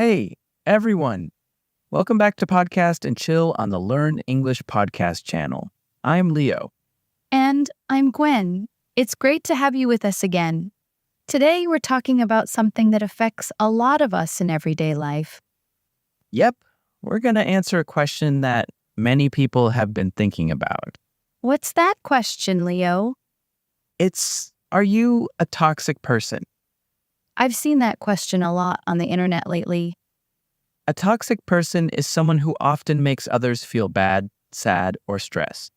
Hey, everyone. Welcome back to Podcast and Chill on the Learn English podcast channel. I'm Leo. And I'm Gwen. It's great to have you with us again. Today, we're talking about something that affects a lot of us in everyday life. Yep, we're going to answer a question that many people have been thinking about. What's that question, Leo? Are you a toxic person? I've seen that question a lot on the internet lately. A toxic person is someone who often makes others feel bad, sad, or stressed.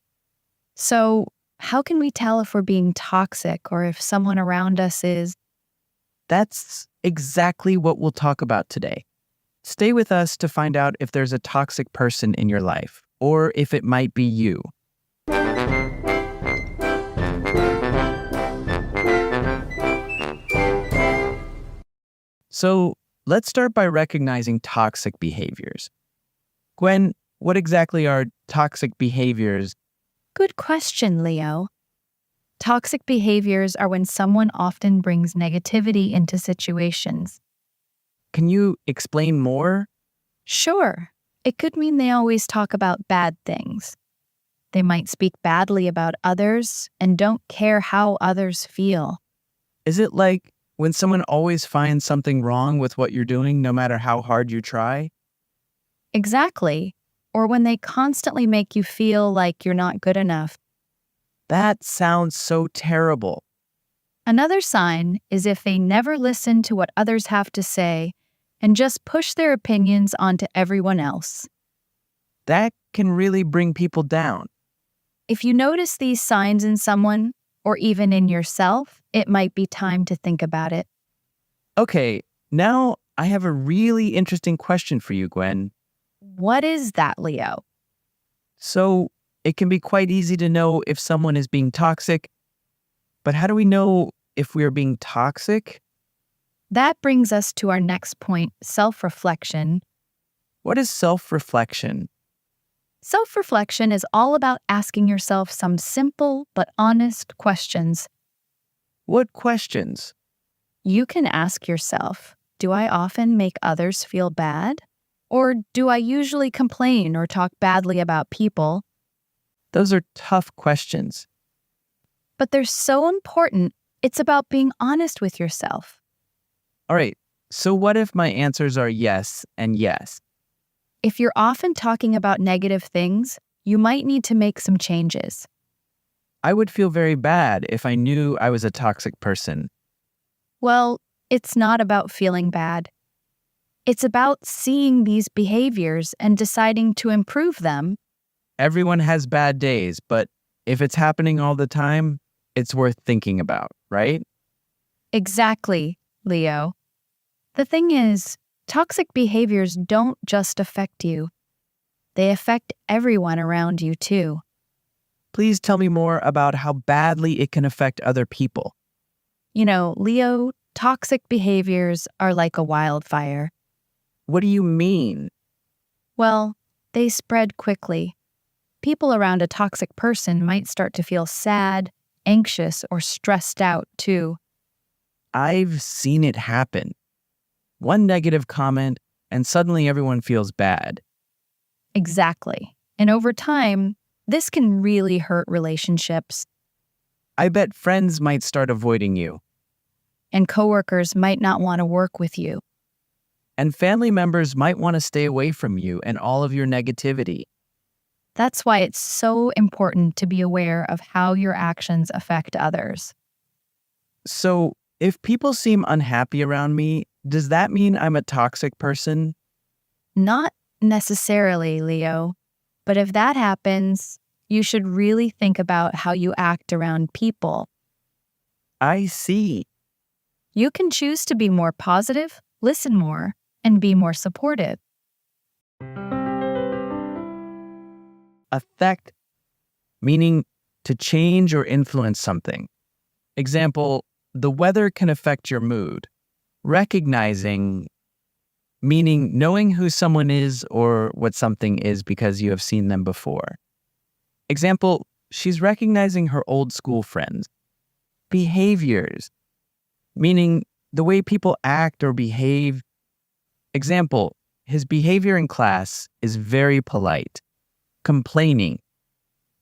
So, how can we tell if we're being toxic or if someone around us is? That's exactly what we'll talk about today. Stay with us to find out if there's a toxic person in your life, or if it might be you. So, let's start by recognizing toxic behaviors. Gwen, what exactly are toxic behaviors? Good question, Leo. Toxic behaviors are when someone often brings negativity into situations. Can you explain more? Sure, it could mean they always talk about bad things. They might speak badly about others and don't care how others feel. Is it like when someone always finds something wrong with what you're doing, no matter how hard you try? Exactly. Or when they constantly make you feel like you're not good enough. That sounds so terrible. Another sign is if they never listen to what others have to say and just push their opinions onto everyone else. That can really bring people down. If you notice these signs in someone, or even in yourself, it might be time to think about it. Okay, now I have a really interesting question for you, Gwen. What is that, Leo? So, it can be quite easy to know if someone is being toxic, but how do we know if we are being toxic? That brings us to our next point, self-reflection. What is self-reflection? Self-reflection is all about asking yourself some simple but honest questions. What questions? You can ask yourself, do I often make others feel bad? Or do I usually complain or talk badly about people? Those are tough questions. But they're so important. It's about being honest with yourself. All right, so what if my answers are yes and yes? If you're often talking about negative things, you might need to make some changes. I would feel very bad if I knew I was a toxic person. Well, it's not about feeling bad. It's about seeing these behaviors and deciding to improve them. Everyone has bad days, but if it's happening all the time, it's worth thinking about, right? Exactly, Leo. The thing is, toxic behaviors don't just affect you. They affect everyone around you, too. Please tell me more about how badly it can affect other people. You know, Leo, toxic behaviors are like a wildfire. What do you mean? Well, they spread quickly. People around a toxic person might start to feel sad, anxious, or stressed out, too. I've seen it happen. One negative comment, and suddenly everyone feels bad. Exactly. And over time, this can really hurt relationships. I bet friends might start avoiding you. And coworkers might not want to work with you. And family members might want to stay away from you and all of your negativity. That's why it's so important to be aware of how your actions affect others. So, if people seem unhappy around me, does that mean I'm a toxic person? Not necessarily, Leo. But if that happens, you should really think about how you act around people. I see. You can choose to be more positive, listen more, and be more supportive. Affect, meaning to change or influence something. Example, the weather can affect your mood. Recognizing, meaning knowing who someone is or what something is because you have seen them before. Example, she's recognizing her old school friends. Behaviors, meaning the way people act or behave. Example, his behavior in class is very polite. Complaining,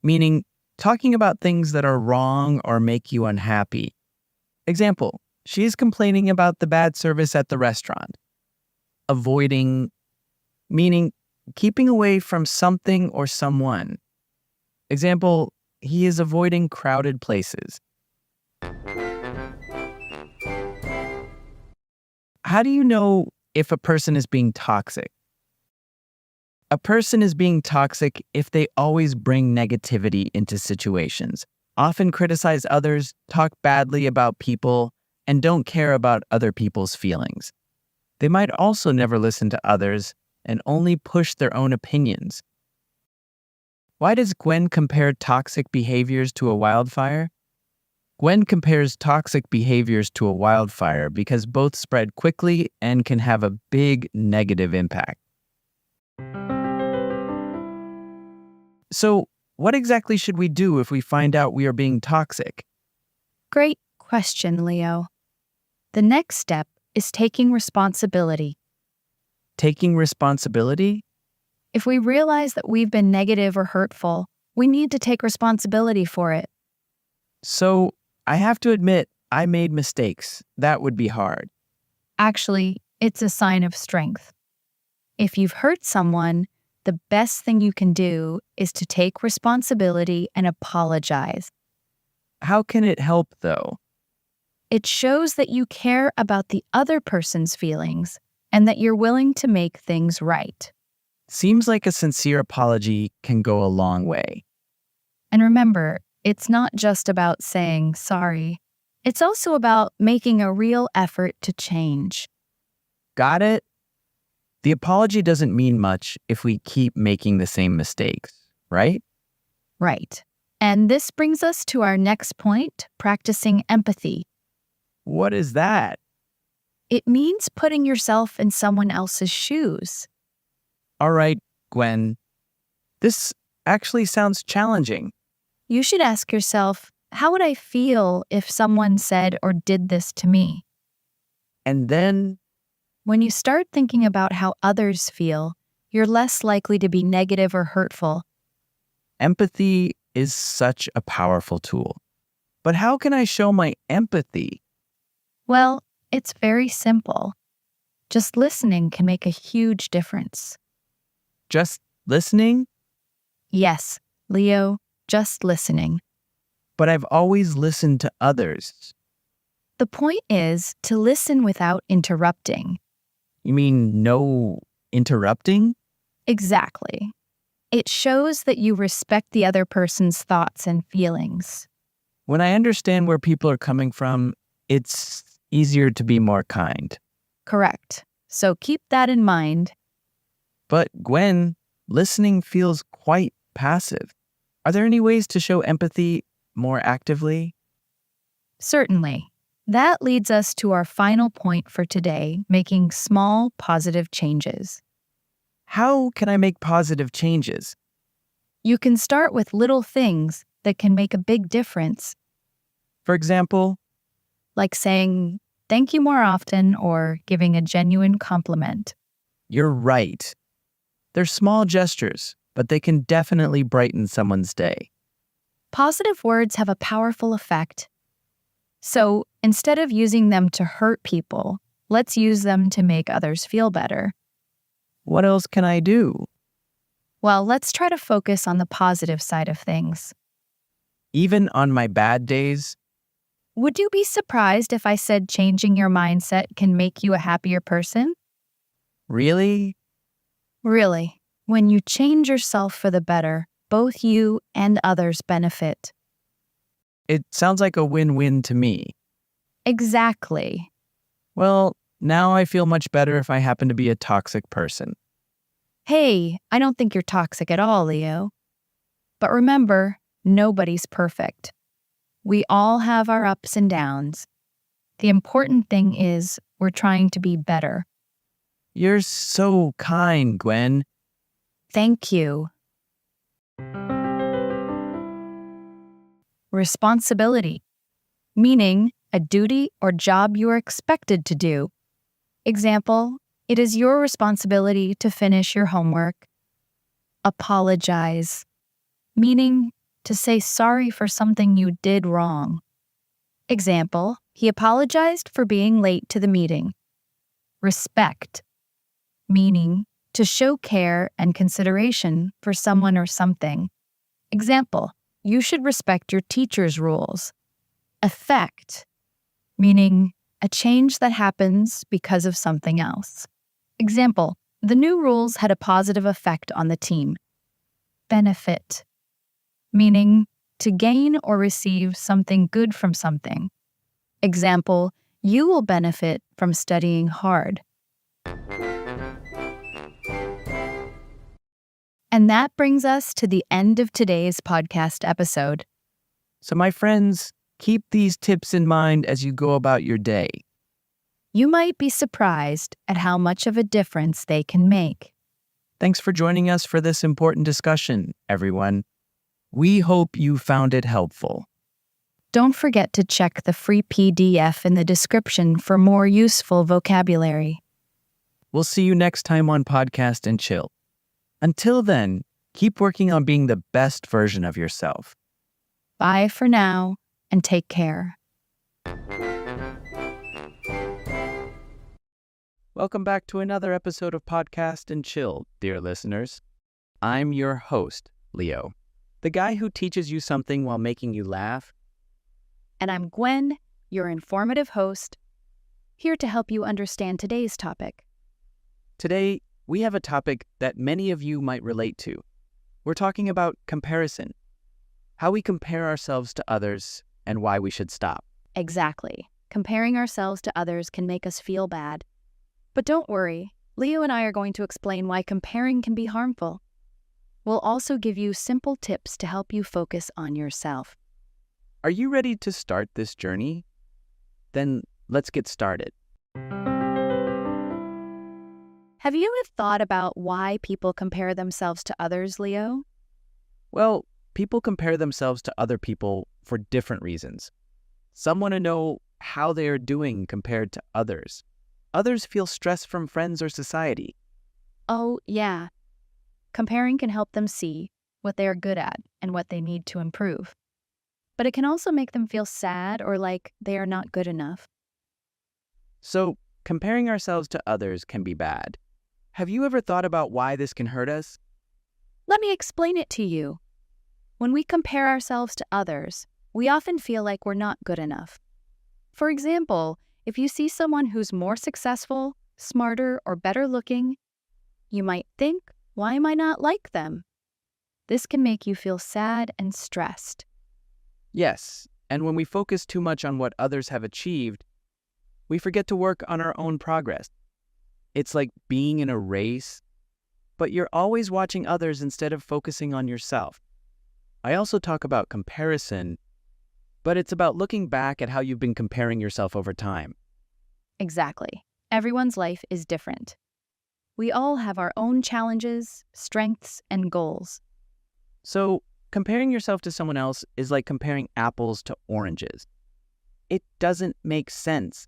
meaning talking about things that are wrong or make you unhappy. Example, she is complaining about the bad service at the restaurant. Avoiding, meaning keeping away from something or someone. Example, he is avoiding crowded places. How do you know if a person is being toxic? A person is being toxic if they always bring negativity into situations, often criticize others, talk badly about people, and don't care about other people's feelings. They might also never listen to others and only push their own opinions. Why does Gwen compare toxic behaviors to a wildfire? Gwen compares toxic behaviors to a wildfire because both spread quickly and can have a big negative impact. So, what exactly should we do if we find out we are being toxic? Great question, Leo. The next step is taking responsibility. Taking responsibility? If we realize that we've been negative or hurtful, we need to take responsibility for it. So, I have to admit, I made mistakes. That would be hard. Actually, it's a sign of strength. If you've hurt someone, the best thing you can do is to take responsibility and apologize. How can it help, though? It shows that you care about the other person's feelings and that you're willing to make things right. Seems like a sincere apology can go a long way. And remember, it's not just about saying sorry. It's also about making a real effort to change. Got it? The apology doesn't mean much if we keep making the same mistakes, right? Right. And this brings us to our next point, practicing empathy. What is that? It means putting yourself in someone else's shoes. All right, Gwen. This actually sounds challenging. You should ask yourself, how would I feel if someone said or did this to me? And then, When you start thinking about how others feel, you're less likely to be negative or hurtful. empathy is such a powerful tool. But how can I show my empathy? Well, it's very simple. Just listening can make a huge difference. Just listening? Yes, Leo, just listening. But I've always listened to others. The point is to listen without interrupting. You mean no interrupting? Exactly. It shows that you respect the other person's thoughts and feelings. When I understand where people are coming from, it's easier to be more kind. Correct. So keep that in mind. But Gwen, listening feels quite passive. Are there any ways to show empathy more actively? Certainly. That leads us to our final point for today, making small, positive changes. How can I make positive changes? You can start with little things that can make a big difference, For example, like saying thank you more often or giving a genuine compliment. you're right. They're small gestures, but they can definitely brighten someone's day. Positive words have a powerful effect. So instead of using them to hurt people, let's use them to make others feel better. What else can I do? Well, let's try to focus on the positive side of things. Even on my bad days? Would you be surprised if I said changing your mindset can make you a happier person? Really? Really, when you change yourself for the better, both you and others benefit. It sounds like a win-win to me. Exactly. Well, now I feel much better if I happen to be a toxic person. Hey, I don't think you're toxic at all, Leo. But remember, nobody's perfect. We all have our ups and downs. The important thing is we're trying to be better. You're so kind, Gwen. Thank you. Responsibility, meaning a duty or job you are expected to do. Example, It is your responsibility to finish your homework. Apologize, meaning to say sorry for something you did wrong. Example, he apologized for being late to the meeting. Respect, meaning to show care and consideration for someone or something. Example, you should respect your teacher's rules. Effect, meaning a change that happens because of something else. Example, the new rules had a positive effect on the team. Benefit, meaning to gain or receive something good from something. Example, you will benefit from studying hard. And that brings us to the end of today's podcast episode. So my friends, keep these tips in mind as you go about your day. You might be surprised at how much of a difference they can make. Thanks for joining us for this important discussion, everyone. We hope you found it helpful. Don't forget to check the free PDF in the description for more useful vocabulary. We'll see you next time on Podcast and Chill. Until then, keep working on being the best version of yourself. Bye for now, and take care. Welcome back to another episode of Podcast and Chill, dear listeners. I'm your host, Leo, the guy who teaches you something while making you laugh. And I'm Gwen, your informative host, here to help you understand today's topic. Today, we have a topic that many of you might relate to. We're talking about comparison, how we compare ourselves to others, and why we should stop. Exactly. Comparing ourselves to others can make us feel bad. But don't worry, Leo and I are going to explain why comparing can be harmful. We'll also give you simple tips to help you focus on yourself. Are you ready to start this journey? Then let's get started. Have you ever thought about why people compare themselves to others, Leo? Well, people compare themselves to other people for different reasons. Some want to know how they are doing compared to others. Others feel stress from friends or society. Oh, yeah. Comparing can help them see what they are good at and what they need to improve. But it can also make them feel sad or like they are not good enough. So, comparing ourselves to others can be bad. Have you ever thought about why this can hurt us? Let me explain it to you. When we compare ourselves to others, we often feel like we're not good enough. For example, if you see someone who's more successful, smarter, or better looking, you might think, why am I not like them? This can make you feel sad and stressed. Yes, and when we focus too much on what others have achieved, we forget to work on our own progress. It's like being in a race, but you're always watching others instead of focusing on yourself. I also talk about comparison, but it's about looking back at how you've been comparing yourself over time. Exactly. Everyone's life is different. We all have our own challenges, strengths, and goals. So, comparing yourself to someone else is like comparing apples to oranges. It doesn't make sense.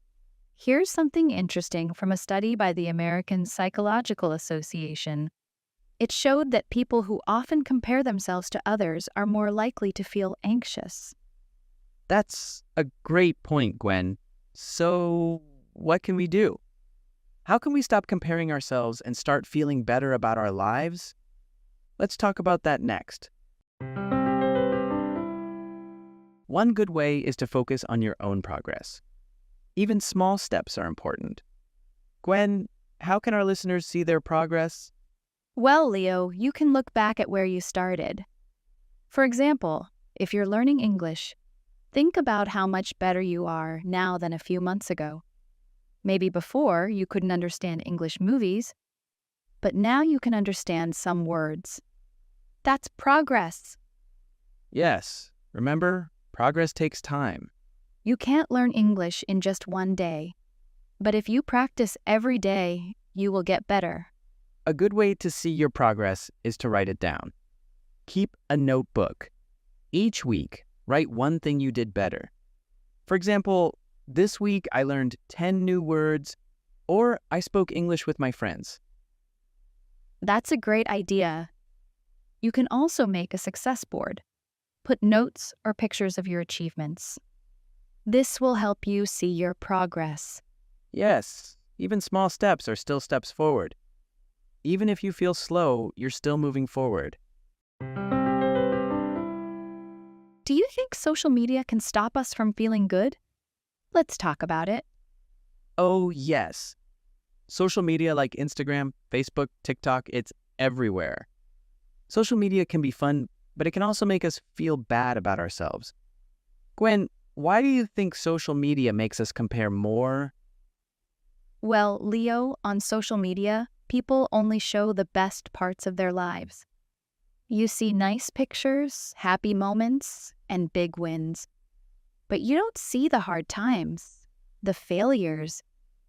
Here's something interesting from a study by the American Psychological Association. It showed that people who often compare themselves to others are more likely to feel anxious. That's a great point, Gwen. So, what can we do? How can we stop comparing ourselves and start feeling better about our lives? Let's talk about that next. One good way is to focus on your own progress. Even small steps are important. Gwen, how can our listeners see their progress? Well, Leo, you can look back at where you started. For example, if you're learning English, think about how much better you are now than a few months ago. Maybe before you couldn't understand English movies, but now you can understand some words. That's progress. Yes, remember, progress takes time. You can't learn English in just one day, but if you practice every day, you will get better. A good way to see your progress is to write it down. Keep a notebook. Each week, write one thing you did better. For example, this week I learned 10 new words Or I spoke English with my friends. That's a great idea. You can also make a success board. Put notes or pictures of your achievements. This will help you see your progress. Yes, even small steps are still steps forward. Even if you feel slow, you're still moving forward. Do you think social media can stop us from feeling good? Let's talk about it. Oh, yes. Social media like Instagram, Facebook, TikTok, it's everywhere. Social media can be fun, but it can also make us feel bad about ourselves. Gwen, why do you think social media makes us compare more? Well, Leo, on social media, people only show the best parts of their lives. You see nice pictures, happy moments, and big wins. But you don't see the hard times, the failures,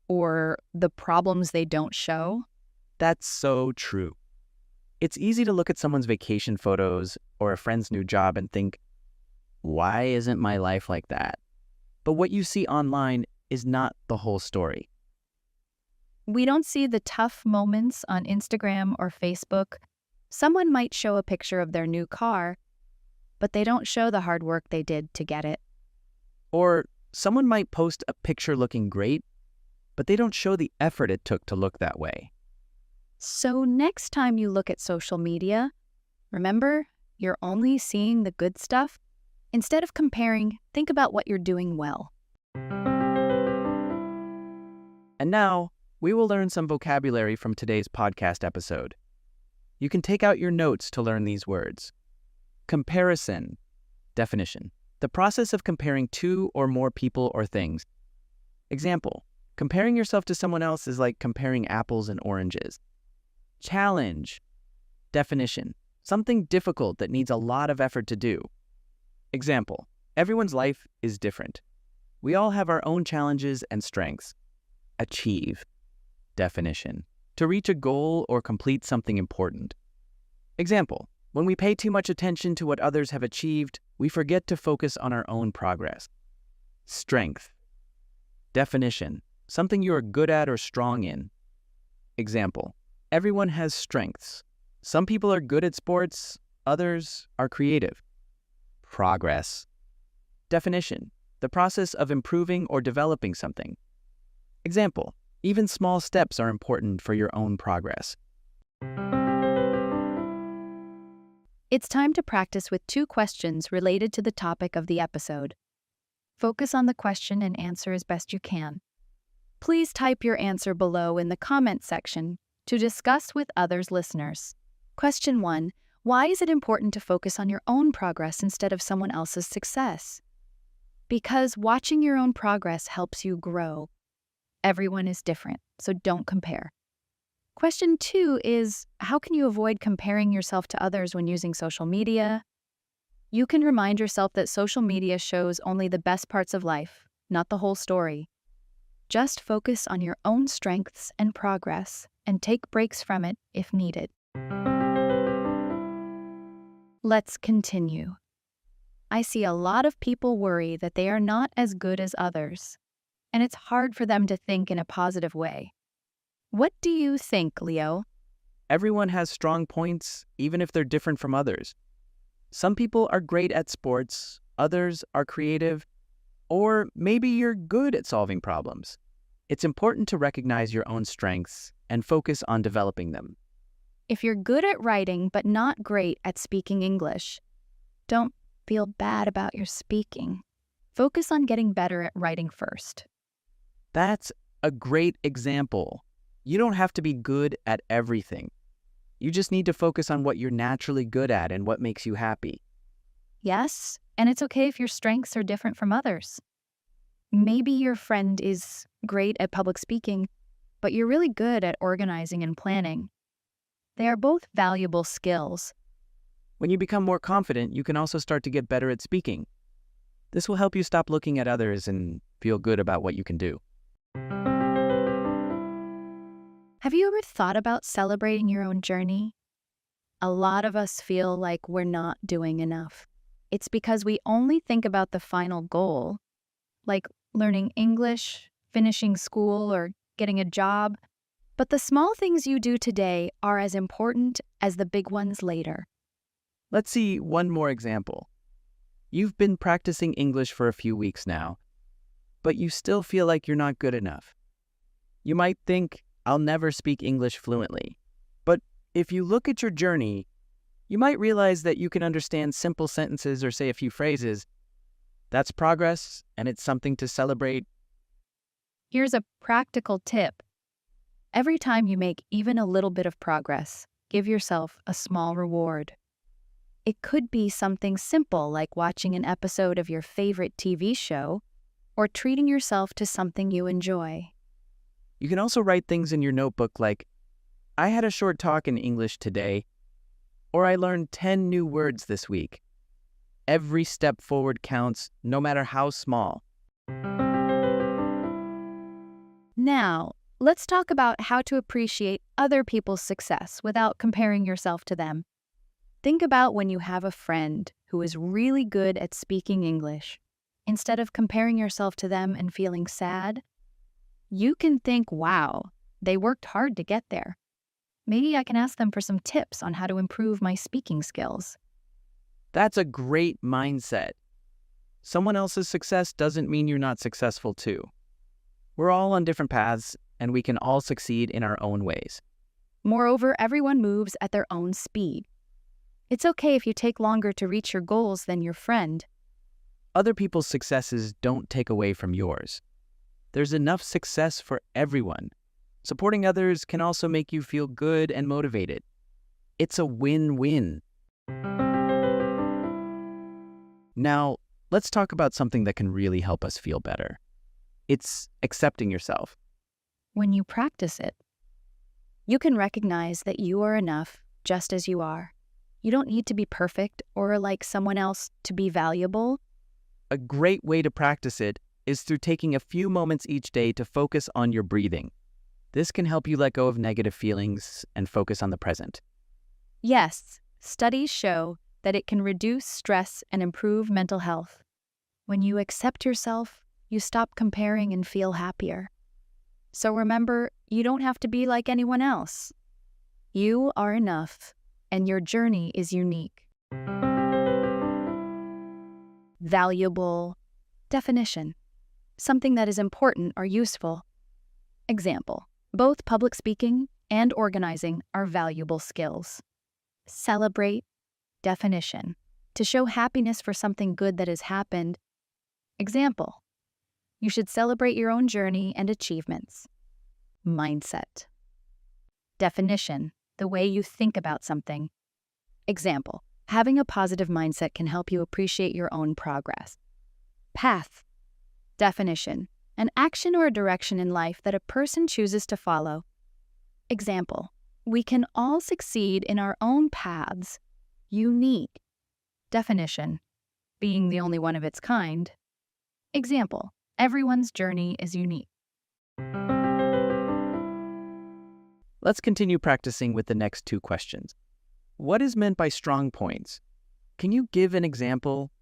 or the problems they don't show. That's so true. It's easy to look at someone's vacation photos or a friend's new job and think, why isn't my life like that? But what you see online is not the whole story. We don't see the tough moments on Instagram or Facebook. Someone might show a picture of their new car, but they don't show the hard work they did to get it. Or someone might post a picture looking great, but they don't show the effort it took to look that way. So next time you look at social media, remember, you're only seeing the good stuff. Instead of comparing, think about what you're doing well. And now, we will learn some vocabulary from today's podcast episode. You can take out your notes to learn these words. Comparison. Definition. The process of comparing two or more people or things. Example. Comparing yourself to someone else is like comparing apples and oranges. Challenge. Definition. Something difficult that needs a lot of effort to do. Example. Everyone's life is different. We all have our own challenges and strengths. Achieve. Definition. To reach a goal or complete something important. Example. When we pay too much attention to what others have achieved, we forget to focus on our own progress. Strength. Definition. Something you are good at or strong in. Example. Everyone has strengths. Some people are good at sports, others are creative. Progress. Definition. The process of improving or developing something. Example. Even small steps are important for your own progress. It's time to practice with 2 questions related to the topic of the episode. Focus on the question and answer as best you can. Please type your answer below in the comment section to discuss with others listeners. Question 1. Why is it important to focus on your own progress instead of someone else's success? Because watching your own progress helps you grow. Everyone is different, so don't compare. Question 2 is, how can you avoid comparing yourself to others when using social media? You can remind yourself that social media shows only the best parts of life, not the whole story. Just focus on your own strengths and progress, and take breaks from it if needed. Let's continue. I see a lot of people worry that they are not as good as others, and it's hard for them to think in a positive way. What do you think, Leo? Everyone has strong points, even if they're different from others. Some people are great at sports, others are creative, or maybe you're good at solving problems. It's important to recognize your own strengths and focus on developing them. If you're good at writing but not great at speaking English, don't feel bad about your speaking. Focus on getting better at writing first. That's a great example. You don't have to be good at everything. You just need to focus on what you're naturally good at and what makes you happy. Yes, and it's okay if your strengths are different from others. Maybe your friend is great at public speaking, but you're really good at organizing and planning. They are both valuable skills. When you become more confident, you can also start to get better at speaking. This will help you stop looking at others and feel good about what you can do. Have you ever thought about celebrating your own journey? A lot of us feel like we're not doing enough. It's because we only think about the final goal, like learning English, finishing school, or getting a job. But the small things you do today are as important as the big ones later. Let's see one more example. You've been practicing English for a few weeks now, but you still feel like you're not good enough. You might think, I'll never speak English fluently. But if you look at your journey, you might realize that you can understand simple sentences or say a few phrases. That's progress, and it's something to celebrate. Here's a practical tip. Every time you make even a little bit of progress, give yourself a small reward. It could be something simple like watching an episode of your favorite TV show or treating yourself to something you enjoy. You can also write things in your notebook like, I had a short talk in English today, or I learned 10 new words this week. Every step forward counts, no matter how small. Now, let's talk about how to appreciate other people's success without comparing yourself to them. Think about when you have a friend who is really good at speaking English. Instead of comparing yourself to them and feeling sad, you can think, wow, they worked hard to get there. Maybe I can ask them for some tips on how to improve my speaking skills. That's a great mindset. Someone else's success doesn't mean you're not successful too. We're all on different paths, and we can all succeed in our own ways. Moreover, everyone moves at their own speed. It's okay if you take longer to reach your goals than your friend. Other people's successes don't take away from yours. There's enough success for everyone. Supporting others can also make you feel good and motivated. It's a win-win. Now, let's talk about something that can really help us feel better. It's accepting yourself. When you practice it, you can recognize that you are enough just as you are. You don't need to be perfect or like someone else to be valuable. A great way to practice it is through taking a few moments each day to focus on your breathing. This can help you let go of negative feelings and focus on the present. Yes, studies show that it can reduce stress and improve mental health. When you accept yourself, you stop comparing and feel happier. So remember, you don't have to be like anyone else. You are enough, and your journey is unique. Valuable. Definition. Something that is important or useful. Example. Both public speaking and organizing are valuable skills. Celebrate. Definition. To show happiness for something good that has happened. Example. You should celebrate your own journey and achievements. Mindset. Definition. The way you think about something. Example. Having a positive mindset can help you appreciate your own progress. Path. Definition. An action or a direction in life that a person chooses to follow. Example. We can all succeed in our own paths. Unique. Definition. Being the only one of its kind. Example. Everyone's journey is unique. Let's continue practicing with the next two questions. What is meant by strong points? Can you give an example?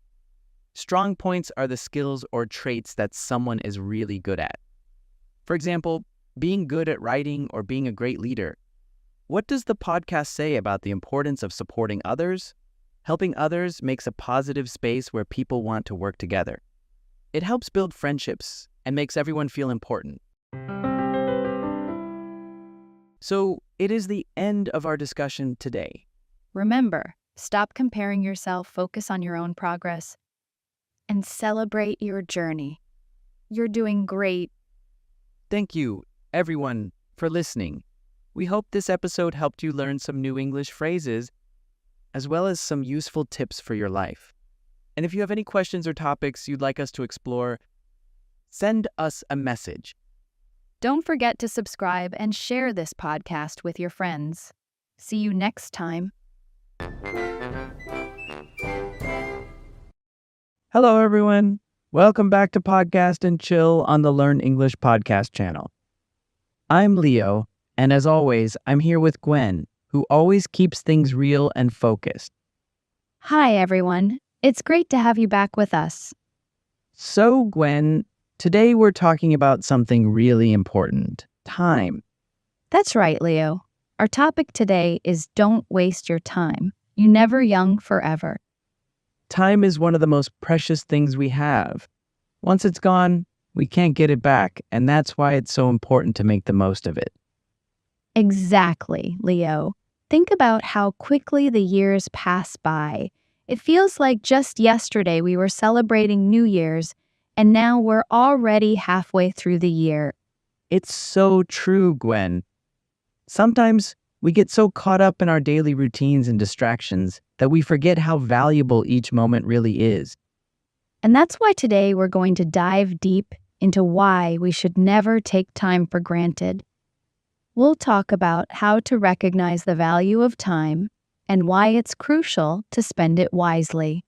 Strong points are the skills or traits that someone is really good at. For example, being good at writing or being a great leader. What does the podcast say about the importance of supporting others? Helping others makes a positive space where people want to work together. It helps build friendships and makes everyone feel important. So, it is the end of our discussion today. Remember, stop comparing yourself, focus on your own progress, and celebrate your journey. You're doing great. Thank you, everyone, for listening. We hope this episode helped you learn some new English phrases, as well as some useful tips for your life. And if you have any questions or topics you'd like us to explore, send us a message. Don't forget to subscribe and share this podcast with your friends. See you next time. Hello, everyone. Welcome back to Podcast and Chill on the Learn English podcast channel. I'm Leo, and as always, I'm here with Gwen, who always keeps things real and focused. Hi, everyone. It's great to have you back with us. So, Gwen, today we're talking about something really important. time. That's right, Leo. Our topic today is don't waste your time. You're never young forever. Time is one of the most precious things we have. Once it's gone, we can't get it back, and that's why it's so important to make the most of it. Exactly, Leo. Think about how quickly the years pass by. It feels like just yesterday we were celebrating New Year's, and now we're already halfway through the year. It's so true, Gwen. Sometimes we get so caught up in our daily routines and distractions that we forget how valuable each moment really is. And that's why today we're going to dive deep into why we should never take time for granted. We'll talk about how to recognize the value of time and why it's crucial to spend it wisely.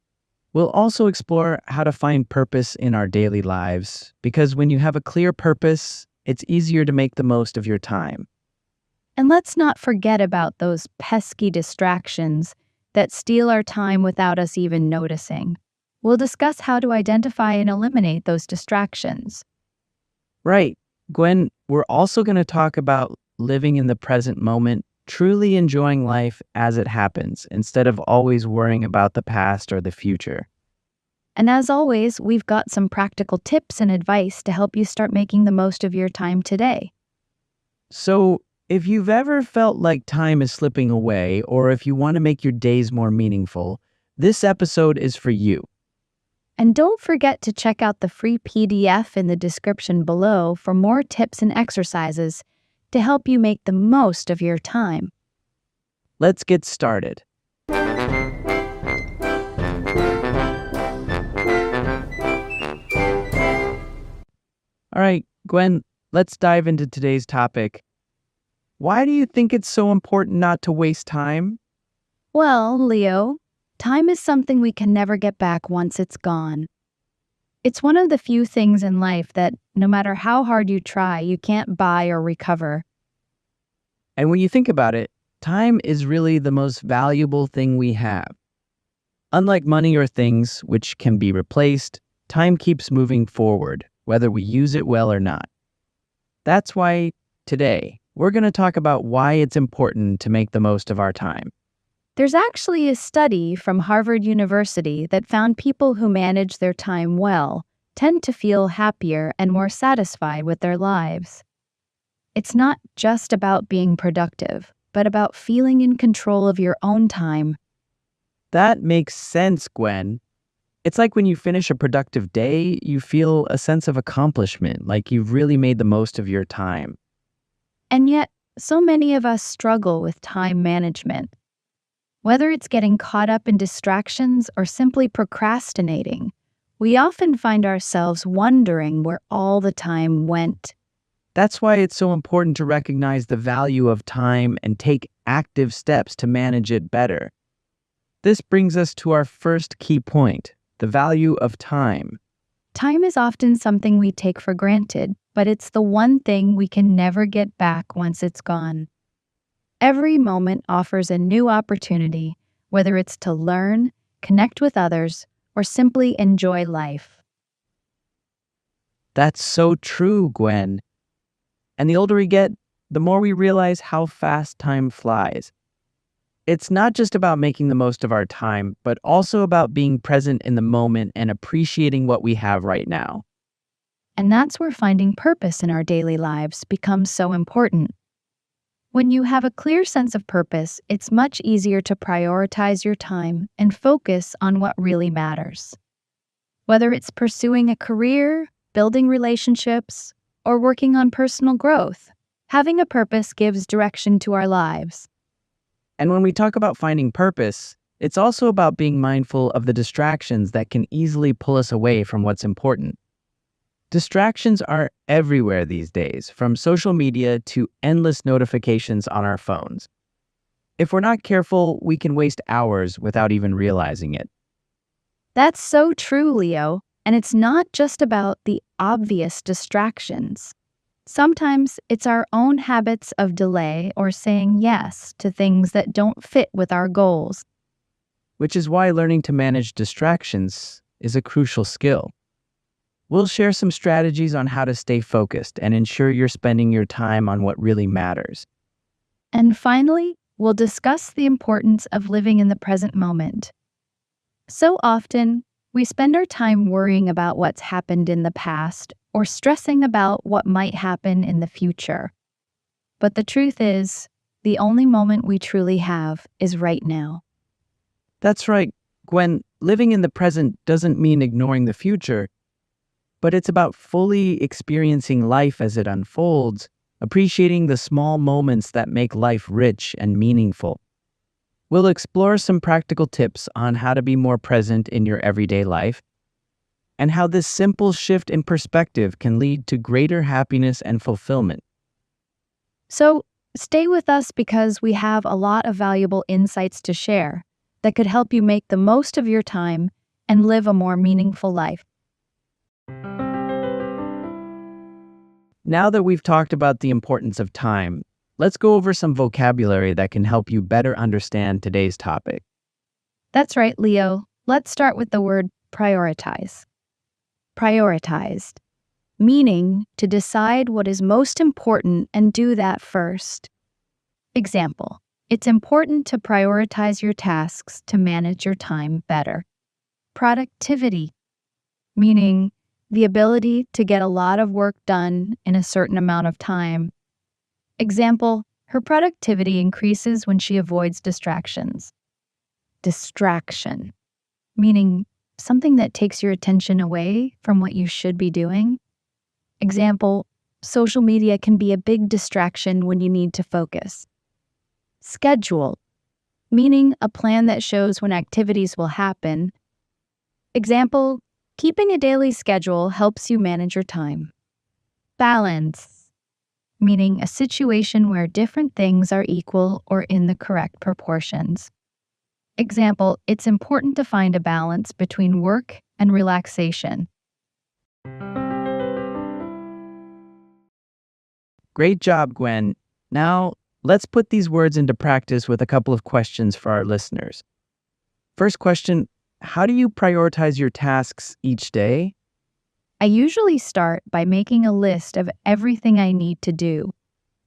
We'll also explore how to find purpose in our daily lives, because when you have a clear purpose, it's easier to make the most of your time. And let's not forget about those pesky distractions that steal our time without us even noticing. We'll discuss how to identify and eliminate those distractions. Right. Gwen, we're also going to talk about living in the present moment, truly enjoying life as it happens, instead of always worrying about the past or the future. And as always, we've got some practical tips and advice to help you start making the most of your time today. So, if you've ever felt like time is slipping away, or if you want to make your days more meaningful, this episode is for you. And don't forget to check out the free PDF in the description below for more tips and exercises to help you make the most of your time. Let's get started. All right, Gwen, let's dive into today's topic. Why do you think it's so important not to waste time? Well, Leo, time is something we can never get back once it's gone. It's one of the few things in life that, no matter how hard you try, you can't buy or recover. And when you think about it, time is really the most valuable thing we have. Unlike money or things, which can be replaced, time keeps moving forward, whether we use it well or not. That's why today, we're going to talk about why it's important to make the most of our time. There's actually a study from Harvard University that found people who manage their time well tend to feel happier and more satisfied with their lives. It's not just about being productive, but about feeling in control of your own time. That makes sense, Gwen. It's like when you finish a productive day, you feel a sense of accomplishment, like you've really made the most of your time. And yet, so many of us struggle with time management. Whether it's getting caught up in distractions or simply procrastinating, we often find ourselves wondering where all the time went. That's why it's so important to recognize the value of time and take active steps to manage it better. This brings us to our first key point, the value of time. Time is often something we take for granted, but it's the one thing we can never get back once it's gone. Every moment offers a new opportunity, whether it's to learn, connect with others, or simply enjoy life. That's so true, Gwen. And the older we get, the more we realize how fast time flies. It's not just about making the most of our time, but also about being present in the moment and appreciating what we have right now. And that's where finding purpose in our daily lives becomes so important. When you have a clear sense of purpose, it's much easier to prioritize your time and focus on what really matters. Whether it's pursuing a career, building relationships, or working on personal growth, having a purpose gives direction to our lives. And when we talk about finding purpose, it's also about being mindful of the distractions that can easily pull us away from what's important. Distractions are everywhere these days, from social media to endless notifications on our phones. If we're not careful, we can waste hours without even realizing it. That's so true, Leo. And it's not just about the obvious distractions. Sometimes it's our own habits of delay or saying yes to things that don't fit with our goals. Which is why learning to manage distractions is a crucial skill. We'll share some strategies on how to stay focused and ensure you're spending your time on what really matters. And finally, we'll discuss the importance of living in the present moment. So often, we spend our time worrying about what's happened in the past or stressing about what might happen in the future. But the truth is, the only moment we truly have is right now. That's right, Gwen. Living in the present doesn't mean ignoring the future, but it's about fully experiencing life as it unfolds, appreciating the small moments that make life rich and meaningful. We'll explore some practical tips on how to be more present in your everyday life and how this simple shift in perspective can lead to greater happiness and fulfillment. So, stay with us because we have a lot of valuable insights to share that could help you make the most of your time and live a more meaningful life. Now that we've talked about the importance of time, let's go over some vocabulary that can help you better understand today's topic. That's right, Leo. Let's start with the word prioritize. Prioritized, meaning to decide what is most important and do that first. Example, it's important to prioritize your tasks to manage your time better. Productivity, meaning the ability to get a lot of work done in a certain amount of time. Example, her productivity increases when she avoids distractions. Distraction, meaning something that takes your attention away from what you should be doing. Example, social media can be a big distraction when you need to focus. Schedule, meaning a plan that shows when activities will happen. Example, keeping a daily schedule helps you manage your time. Balance, meaning a situation where different things are equal or in the correct proportions. Example, it's important to find a balance between work and relaxation. Great job, Gwen. Now, let's put these words into practice with a couple of questions for our listeners. First question, how do you prioritize your tasks each day? I usually start by making a list of everything I need to do.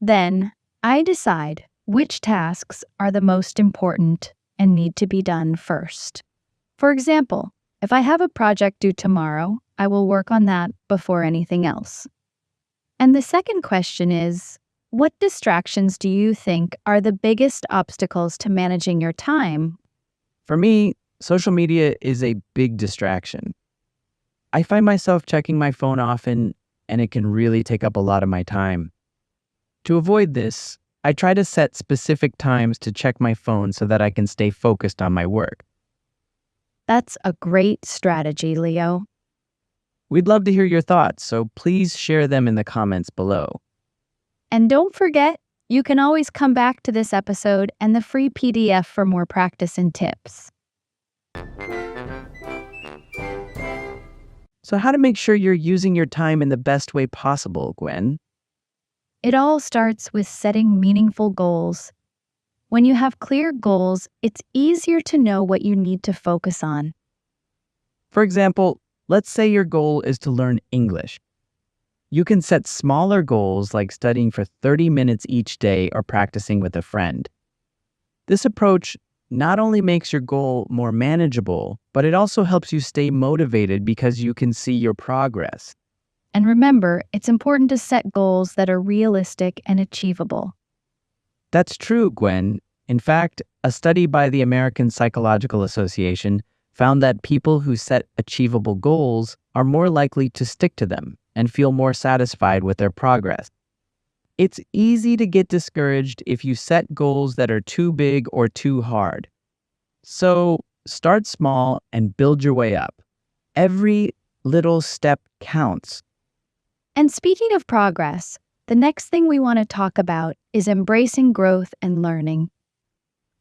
Then, I decide which tasks are the most important and need to be done first. For example, if I have a project due tomorrow, I will work on that before anything else. And the second question is, what distractions do you think are the biggest obstacles to managing your time? For me, social media is a big distraction. I find myself checking my phone often, and it can really take up a lot of my time. To avoid this, I try to set specific times to check my phone so that I can stay focused on my work. That's a great strategy, Leo. We'd love to hear your thoughts, so please share them in the comments below. And don't forget, you can always come back to this episode and the free PDF for more practice and tips. So how to make sure you're using your time in the best way possible, Gwen? It all starts with setting meaningful goals. When you have clear goals, it's easier to know what you need to focus on. For example, let's say your goal is to learn English. You can set smaller goals like studying for 30 minutes each day or practicing with a friend. This approach not only makes your goal more manageable, but it also helps you stay motivated because you can see your progress. And remember, it's important to set goals that are realistic and achievable. That's true, Gwen. In fact, a study by the American Psychological Association found that people who set achievable goals are more likely to stick to them and feel more satisfied with their progress. It's easy to get discouraged if you set goals that are too big or too hard. So start small and build your way up. Every little step counts. And speaking of progress, the next thing we want to talk about is embracing growth and learning.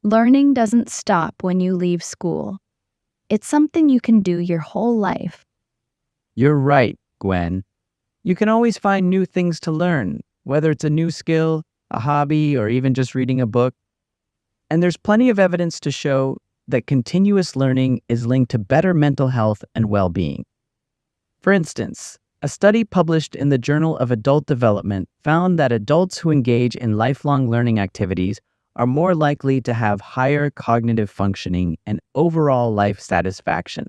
Learning doesn't stop when you leave school. It's something you can do your whole life. You're right, Gwen. You can always find new things to learn, whether it's a new skill, a hobby, or even just reading a book. And there's plenty of evidence to show that continuous learning is linked to better mental health and well-being. For instance, a study published in the Journal of Adult Development found that adults who engage in lifelong learning activities are more likely to have higher cognitive functioning and overall life satisfaction.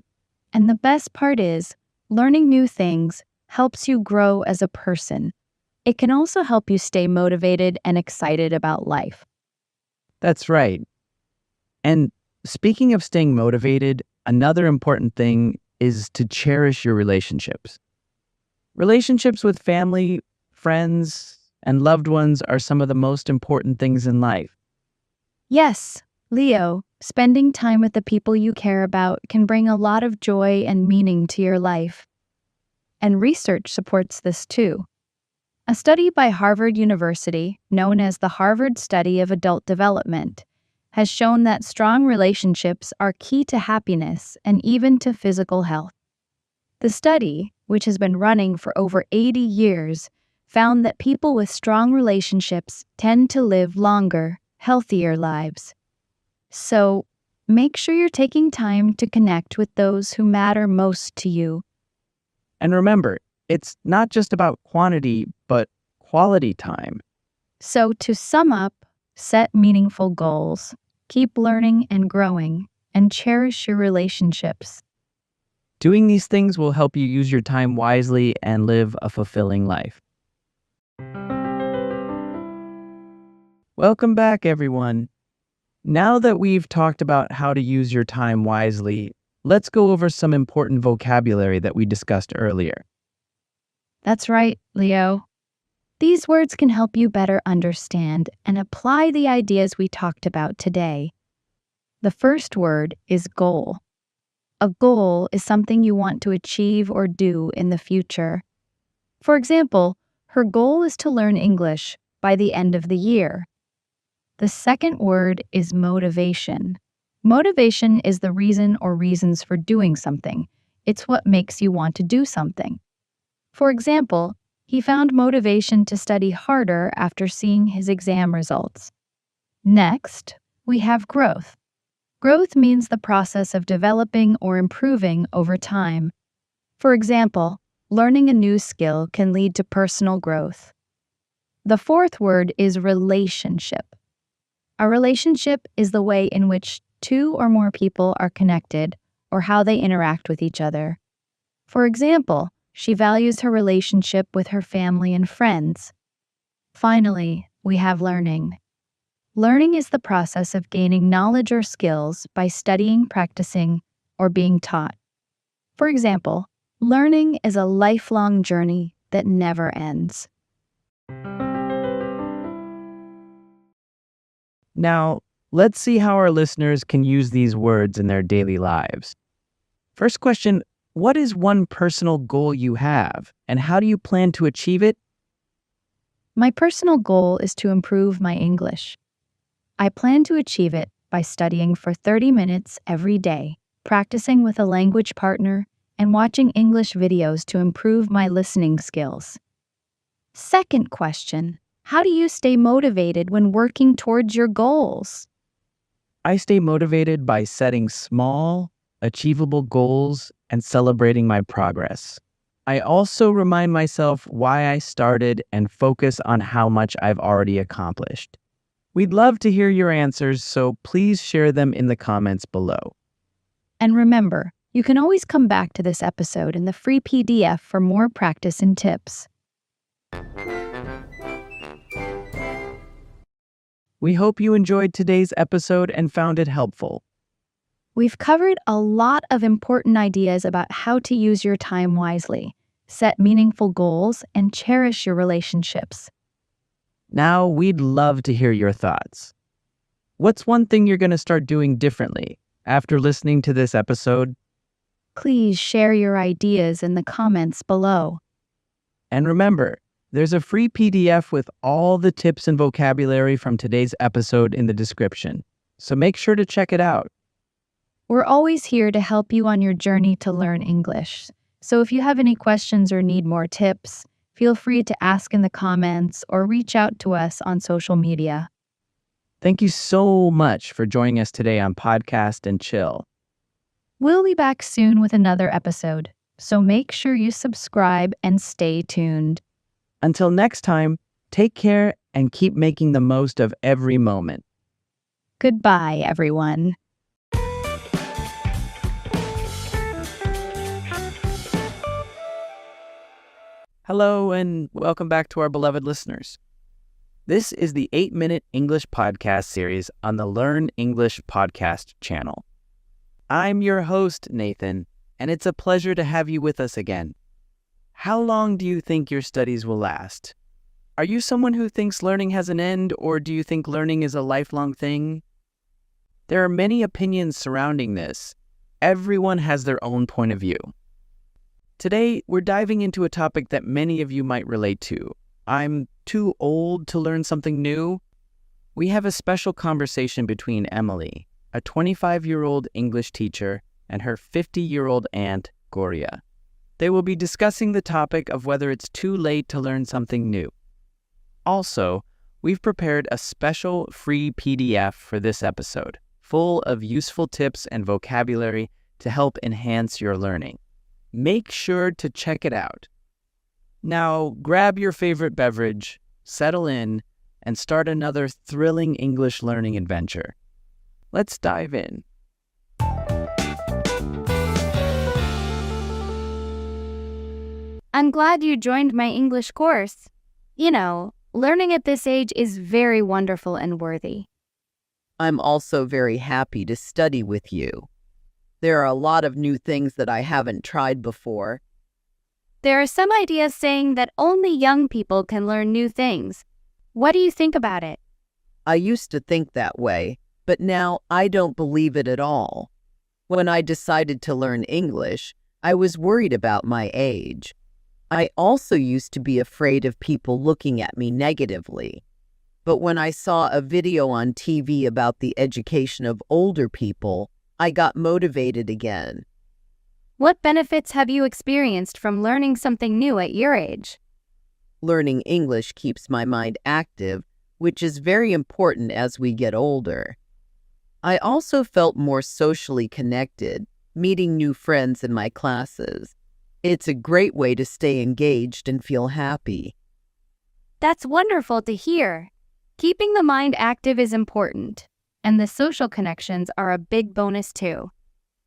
And the best part is, learning new things helps you grow as a person. It can also help you stay motivated and excited about life. That's right. And speaking of staying motivated, another important thing is to cherish your relationships. Relationships with family, friends, and loved ones are some of the most important things in life. Yes, Leo, spending time with the people you care about can bring a lot of joy and meaning to your life. And research supports this too. A study by Harvard University, known as the Harvard Study of Adult Development, has shown that strong relationships are key to happiness and even to physical health. The study, which has been running for over 80 years, found that people with strong relationships tend to live longer, healthier lives. So, make sure you're taking time to connect with those who matter most to you. And remember, it's not just about quantity, but quality time. So, to sum up, set meaningful goals, keep learning and growing, and cherish your relationships. Doing these things will help you use your time wisely and live a fulfilling life. Welcome back, everyone. Now that we've talked about how to use your time wisely, let's go over some important vocabulary that we discussed earlier. That's right, Leo. These words can help you better understand and apply the ideas we talked about today. The first word is goal. A goal is something you want to achieve or do in the future. For example, her goal is to learn English by the end of the year. The second word is motivation. Motivation is the reason or reasons for doing something. It's what makes you want to do something. For example, he found motivation to study harder after seeing his exam results. Next, we have growth. Growth means the process of developing or improving over time. For example, learning a new skill can lead to personal growth. The fourth word is relationship. A relationship is the way in which two or more people are connected or how they interact with each other. For example, she values her relationship with her family and friends. Finally, we have learning. Learning is the process of gaining knowledge or skills by studying, practicing, or being taught. For example, learning is a lifelong journey that never ends. Now, let's see how our listeners can use these words in their daily lives. First question, what is one personal goal you have, and how do you plan to achieve it? My personal goal is to improve my English. I plan to achieve it by studying for 30 minutes every day, practicing with a language partner, and watching English videos to improve my listening skills. Second question, how do you stay motivated when working towards your goals? I stay motivated by setting small, achievable goals and celebrating my progress. I also remind myself why I started and focus on how much I've already accomplished. We'd love to hear your answers, so please share them in the comments below. And remember, you can always come back to this episode in the free PDF for more practice and tips. We hope you enjoyed today's episode and found it helpful. We've covered a lot of important ideas about how to use your time wisely, set meaningful goals, and cherish your relationships. Now, we'd love to hear your thoughts. What's one thing you're going to start doing differently after listening to this episode? Please share your ideas in the comments below. And remember, there's a free PDF with all the tips and vocabulary from today's episode in the description, so make sure to check it out. We're always here to help you on your journey to learn English. So if you have any questions or need more tips, feel free to ask in the comments or reach out to us on social media. Thank you so much for joining us today on Podcast and Chill. We'll be back soon with another episode. So make sure you subscribe and stay tuned. Until next time, take care and keep making the most of every moment. Goodbye, everyone. Hello and welcome back to our beloved listeners. This is the 8-Minute English Podcast series on the Learn English Podcast channel. I'm your host, Nathan, and it's a pleasure to have you with us again. How long do you think your studies will last? Are you someone who thinks learning has an end, or do you think learning is a lifelong thing? There are many opinions surrounding this. Everyone has their own point of view. Today, we're diving into a topic that many of you might relate to. I'm too old to learn something new? We have a special conversation between Emily, a 25-year-old English teacher, and her 50-year-old aunt, Gloria. They will be discussing the topic of whether it's too late to learn something new. Also, we've prepared a special free PDF for this episode, full of useful tips and vocabulary to help enhance your learning. Make sure to check it out. Now, grab your favorite beverage, settle in, and start another thrilling English learning adventure. Let's dive in. I'm glad you joined my English course. You know, learning at this age is very wonderful and worthy. I'm also very happy to study with you. There are a lot of new things that I haven't tried before. There are some ideas saying that only young people can learn new things. What do you think about it? I used to think that way, but now I don't believe it at all. When I decided to learn English, I was worried about my age. I also used to be afraid of people looking at me negatively. But when I saw a video on TV about the education of older people, I got motivated again. What benefits have you experienced from learning something new at your age? Learning English keeps my mind active, which is very important as we get older. I also felt more socially connected, meeting new friends in my classes. It's a great way to stay engaged and feel happy. That's wonderful to hear. Keeping the mind active is important, and the social connections are a big bonus too.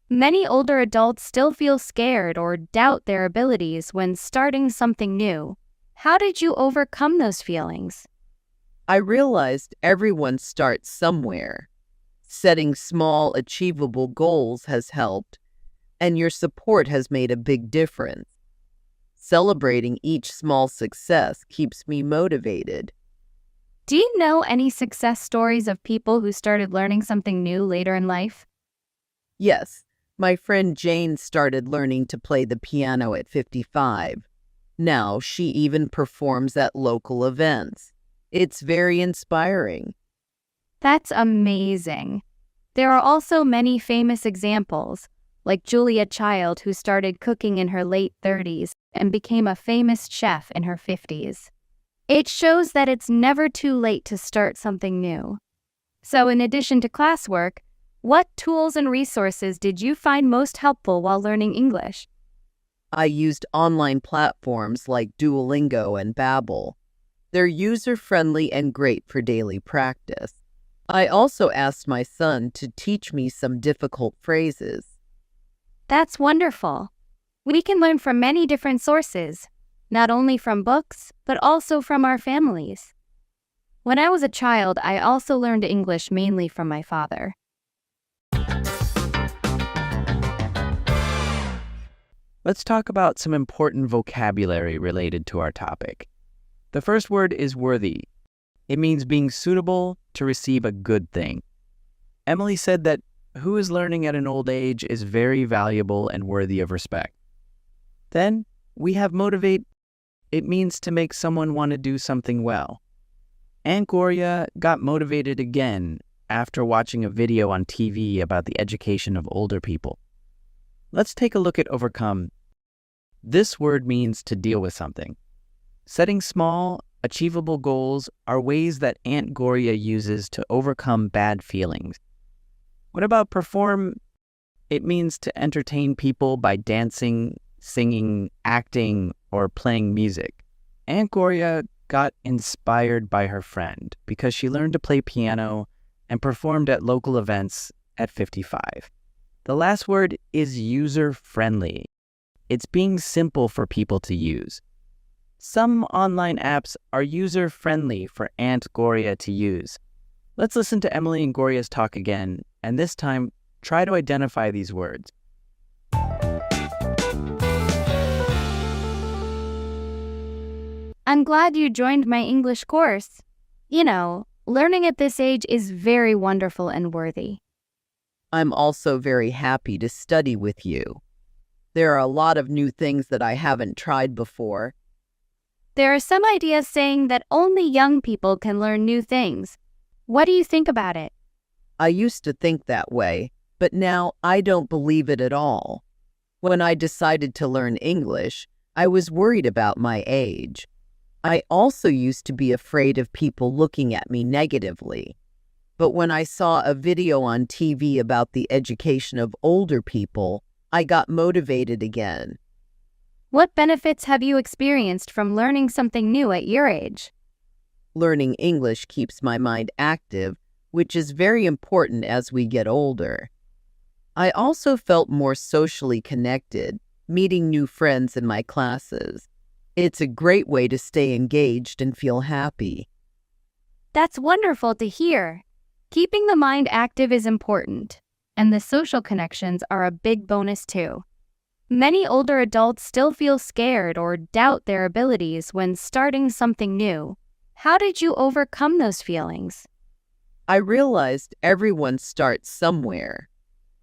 Many older adults still feel scared or doubt their abilities when starting something new. How did you overcome those feelings? I realized everyone starts somewhere. Setting small, achievable goals has helped, and your support has made a big difference. Celebrating each small success keeps me motivated. Do you know any success stories of people who started learning something new later in life? Yes, my friend Jane started learning to play the piano at 55. Now she even performs at local events. It's very inspiring. That's amazing. There are also many famous examples, like Julia Child, who started cooking in her late 30s and became a famous chef in her 50s. It shows that it's never too late to start something new. So in addition to classwork, what tools and resources did you find most helpful while learning English? I used online platforms like Duolingo and Babbel. They're user-friendly and great for daily practice. I also asked my son to teach me some difficult phrases. That's wonderful. We can learn from many different sources, not only from books, but also from our families. When I was a child, I also learned English mainly from my father. Let's talk about some important vocabulary related to our topic. The first word is worthy. It means being suitable to receive a good thing. Emily said that who is learning at an old age is very valuable and worthy of respect. Then we have motivate. It means to make someone want to do something well. Aunt Gloria got motivated again after watching a video on TV about the education of older people. Let's take a look at overcome. This word means to deal with something. Setting small, achievable goals are ways that Aunt Gloria uses to overcome bad feelings. What about perform? It means to entertain people by dancing, singing, acting, or playing music. Aunt Gloria got inspired by her friend because she learned to play piano and performed at local events at 55. The last word is user-friendly. It's being simple for people to use. Some online apps are user-friendly for Aunt Gloria to use. Let's listen to Emily and Gloria's talk again, and this time, try to identify these words. I'm glad you joined my English course. You know, learning at this age is very wonderful and worthy. I'm also very happy to study with you. There are a lot of new things that I haven't tried before. There are some ideas saying that only young people can learn new things. What do you think about it? I used to think that way, but now I don't believe it at all. When I decided to learn English, I was worried about my age. I also used to be afraid of people looking at me negatively. But when I saw a video on TV about the education of older people, I got motivated again. What benefits have you experienced from learning something new at your age? Learning English keeps my mind active, which is very important as we get older. I also felt more socially connected, meeting new friends in my classes. It's a great way to stay engaged and feel happy. That's wonderful to hear. Keeping the mind active is important, and the social connections are a big bonus too. Many older adults still feel scared or doubt their abilities when starting something new. How did you overcome those feelings? I realized everyone starts somewhere.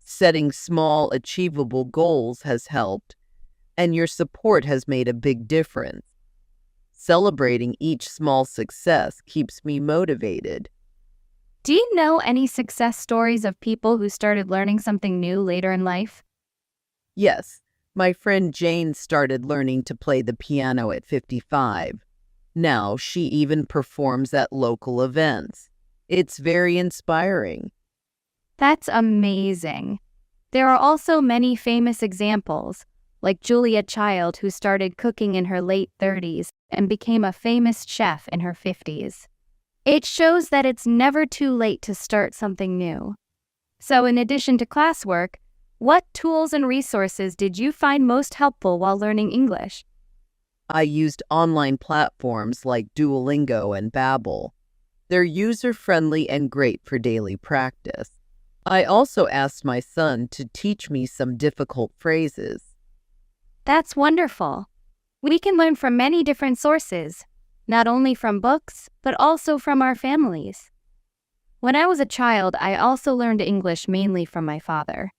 Setting small, achievable goals has helped, and your support has made a big difference. Celebrating each small success keeps me motivated. Do you know any success stories of people who started learning something new later in life? Yes, my friend Jane started learning to play the piano at 55. Now she even performs at local events. It's very inspiring. That's amazing. There are also many famous examples, like Julia Child, who started cooking in her late 30s and became a famous chef in her 50s. It shows that it's never too late to start something new. So in addition to classwork, what tools and resources did you find most helpful while learning English? I used online platforms like Duolingo and Babbel. They're user-friendly and great for daily practice. I also asked my son to teach me some difficult phrases. That's wonderful. We can learn from many different sources, not only from books, but also from our families. When I was a child, I also learned English mainly from my father.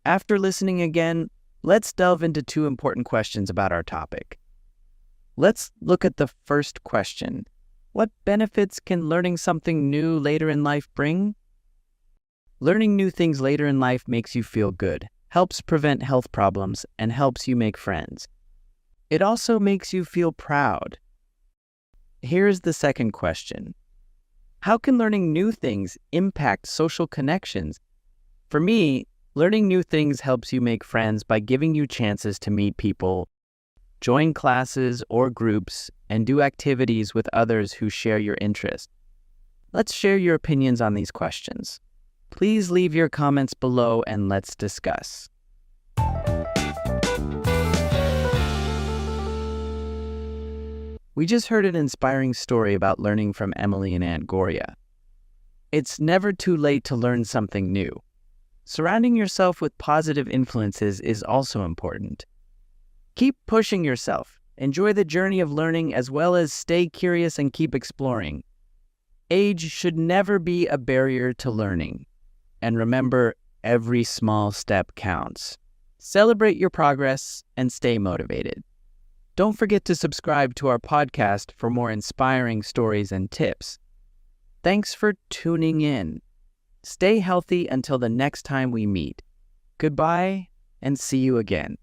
After listening again, let's delve into two important questions about our topic. Let's look at the first question. What benefits can learning something new later in life bring? Learning new things later in life makes you feel good, helps prevent health problems, and helps you make friends. It also makes you feel proud. Here's the second question. How can learning new things impact social connections? For me, learning new things helps you make friends by giving you chances to meet people, join classes or groups, and do activities with others who share your interests. Let's share your opinions on these questions. Please leave your comments below and let's discuss. We just heard an inspiring story about learning from Emily and Aunt Gloria. It's never too late to learn something new. Surrounding yourself with positive influences is also important. Keep pushing yourself. Enjoy the journey of learning as well as stay curious and keep exploring. Age should never be a barrier to learning. And remember, every small step counts. Celebrate your progress and stay motivated. Don't forget to subscribe to our podcast for more inspiring stories and tips. Thanks for tuning in. Stay healthy until the next time we meet. Goodbye and see you again.